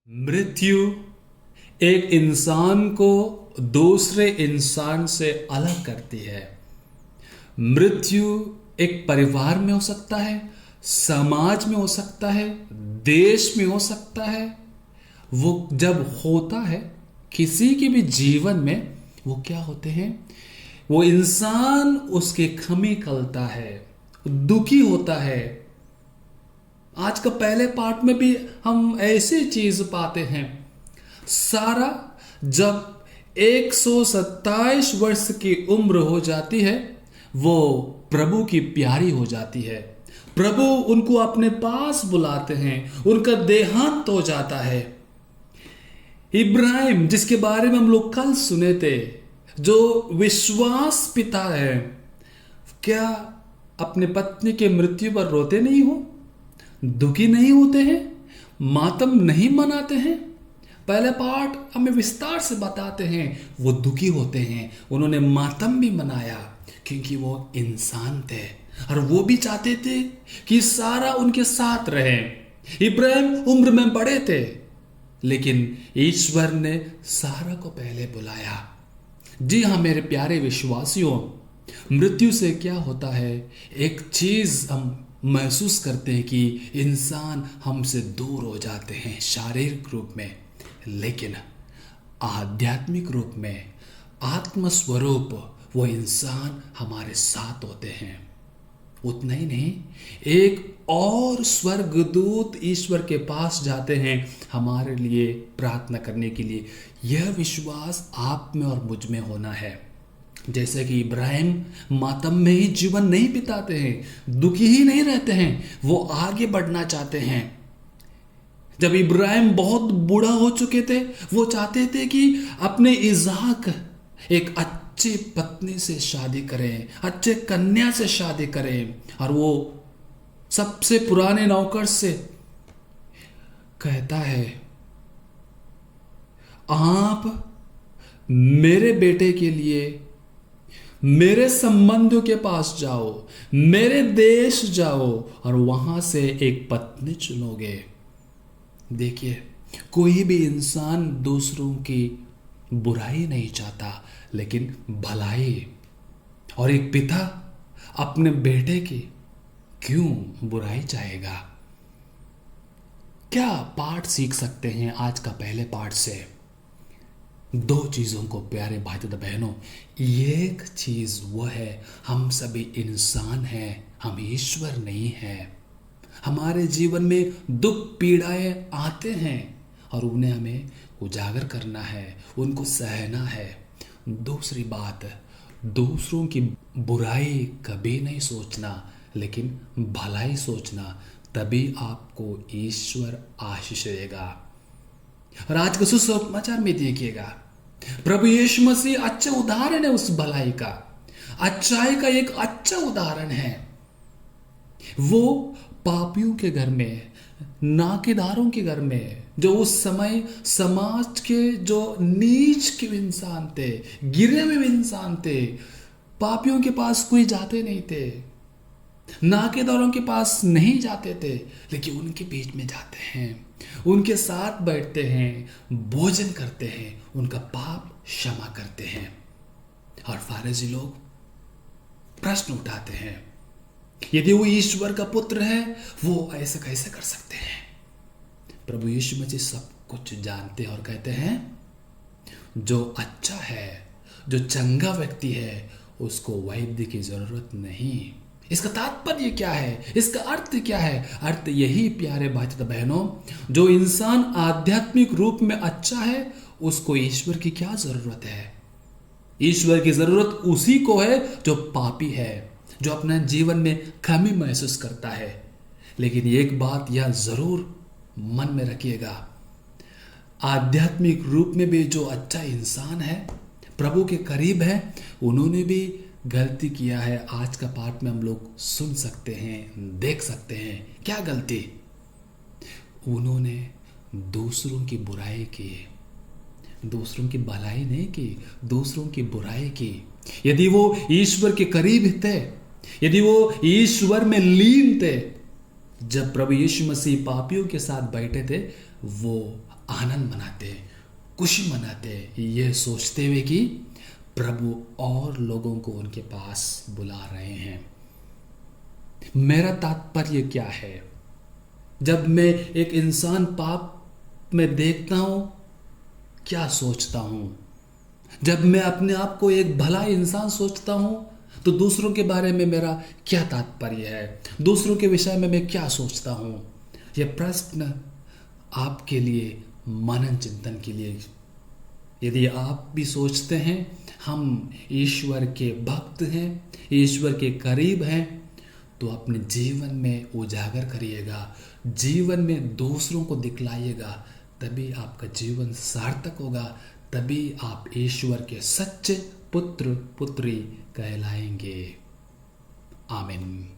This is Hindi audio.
मृत्यु एक इंसान को दूसरे इंसान से अलग करती है। मृत्यु एक परिवार में हो सकता है, समाज में हो सकता है, देश में हो सकता है। वो जब होता है किसी के भी जीवन में, वो क्या होते हैं, वो इंसान उसके खमी खलता है, दुखी होता है। आज का पहले पार्ट में भी हम ऐसी चीज पाते हैं। सारा जब 127 वर्ष की उम्र हो जाती है, वो प्रभु की प्यारी हो जाती है। प्रभु उनको अपने पास बुलाते हैं, उनका देहांत हो जाता है। इब्राहिम, जिसके बारे में हम लोग कल सुने थे, जो विश्वास पिता है, क्या अपने पत्नी के मृत्यु पर रोते नहीं हो, दुखी नहीं होते हैं, मातम नहीं मनाते हैं? पहले पार्ट हमें विस्तार से बताते हैं। वो दुखी होते हैं, उन्होंने मातम भी मनाया क्योंकि वो इंसान थे और वो भी चाहते थे कि सारा उनके साथ रहे। इब्राहिम उम्र में बड़े थे, लेकिन ईश्वर ने सारा को पहले बुलाया। जी हाँ मेरे प्यारे विश्वासियों, मृत्यु से क्या होता है, एक चीज हम महसूस करते हैं कि इंसान हमसे दूर हो जाते हैं शारीरिक रूप में, लेकिन आध्यात्मिक रूप में, आत्मस्वरूप, वो इंसान हमारे साथ होते हैं। उतना ही नहीं, एक और स्वर्गदूत ईश्वर के पास जाते हैं हमारे लिए प्रार्थना करने के लिए। यह विश्वास आप में और मुझ में होना है। जैसे कि इब्राहिम मातम में ही जीवन नहीं बिताते हैं, दुखी ही नहीं रहते हैं, वो आगे बढ़ना चाहते हैं। जब इब्राहिम बहुत बूढ़ा हो चुके थे, वो चाहते थे कि अपने इज़हाक एक अच्छी पत्नी से शादी करें, अच्छे कन्या से शादी करें। और वो सबसे पुराने नौकर से कहता है, आप मेरे बेटे के लिए मेरे संबंधियों के पास जाओ, मेरे देश जाओ और वहां से एक पत्नी चुनोगे। देखिए, कोई भी इंसान दूसरों की बुराई नहीं चाहता, लेकिन भलाई। और एक पिता अपने बेटे की क्यों बुराई चाहेगा? क्या पाठ सीख सकते हैं आज का पहले पाठ से? दो चीजों को प्यारे भाई तथा बहनों, एक चीज वो है, हम सभी इंसान हैं, हम ईश्वर नहीं हैं। हमारे जीवन में दुख पीड़ाएं आते हैं और उन्हें हमें उजागर करना है, उनको सहना है। दूसरी बात, दूसरों की बुराई कभी नहीं सोचना, लेकिन भलाई सोचना, तभी आपको ईश्वर आशीष देगा। और आज के सुसमाचार में देखिएगा, प्रभु यीशु मसीह अच्छा उदाहरण है उस भलाई का, अच्छाई का एक अच्छा उदाहरण है। वो पापियों के घर में, नाकेदारों के घर में, जो उस समय समाज के जो नीच के इंसान थे, गिरे हुए इंसान थे, पापियों के पास कोई जाते नहीं थे, नाकेदारों के पास नहीं जाते थे, लेकिन उनके बीच में जाते हैं, उनके साथ बैठते हैं, भोजन करते हैं, उनका पाप क्षमा करते हैं। और फारिसी लोग प्रश्न उठाते हैं, यदि वो ईश्वर का पुत्र है, वो ऐसे कैसे कर सकते हैं? प्रभु यीशु मसीह सब कुछ जानते हैं और कहते हैं, जो अच्छा है, जो चंगा व्यक्ति है, उसको वैद्य की जरूरत नहीं। इसका तात्पर्य क्या है? इसका अर्थ क्या है? अर्थ यही प्यारे भाई तथा बहनों, जो इंसान आध्यात्मिक रूप में अच्छा है, उसको ईश्वर की क्या जरूरत है? ईश्वर की जरूरत उसी को है जो पापी है, जो अपने जीवन में कमी महसूस करता है। लेकिन एक बात यह जरूर मन में रखिएगा, आध्यात्मिक रूप में भी जो अच्छा इंसान है, प्रभु के करीब है, उन्होंने भी गलती किया है। आज का पाठ में हम लोग सुन सकते हैं, देख सकते हैं। क्या गलती? उन्होंने दूसरों की बुराई की, दूसरों की भलाई नहीं की, दूसरों की बुराई की। यदि वो ईश्वर के करीब थे, यदि वो ईश्वर में लीन थे, जब प्रभु यीशु मसीह पापियों के साथ बैठे थे, वो आनंद मनाते, खुशी मनाते, ये सोचते हुए कि प्रभु और लोगों को उनके पास बुला रहे हैं। मेरा तात्पर्य क्या है? जब मैं एक इंसान पाप में देखता हूं, क्या सोचता हूं? जब मैं अपने आप को एक भला इंसान सोचता हूं, तो दूसरों के बारे में मेरा क्या तात्पर्य है? दूसरों के विषय में मैं क्या सोचता हूं? यह प्रश्न आपके लिए मनन चिंतन के लिए। यदि आप भी सोचते हैं हम ईश्वर के भक्त हैं, ईश्वर के करीब हैं, तो अपने जीवन में उजागर करिएगा, जीवन में दूसरों को दिखलाइएगा, तभी आपका जीवन सार्थक होगा, तभी आप ईश्वर के सच्चे पुत्र पुत्री कहलाएंगे। आमीन।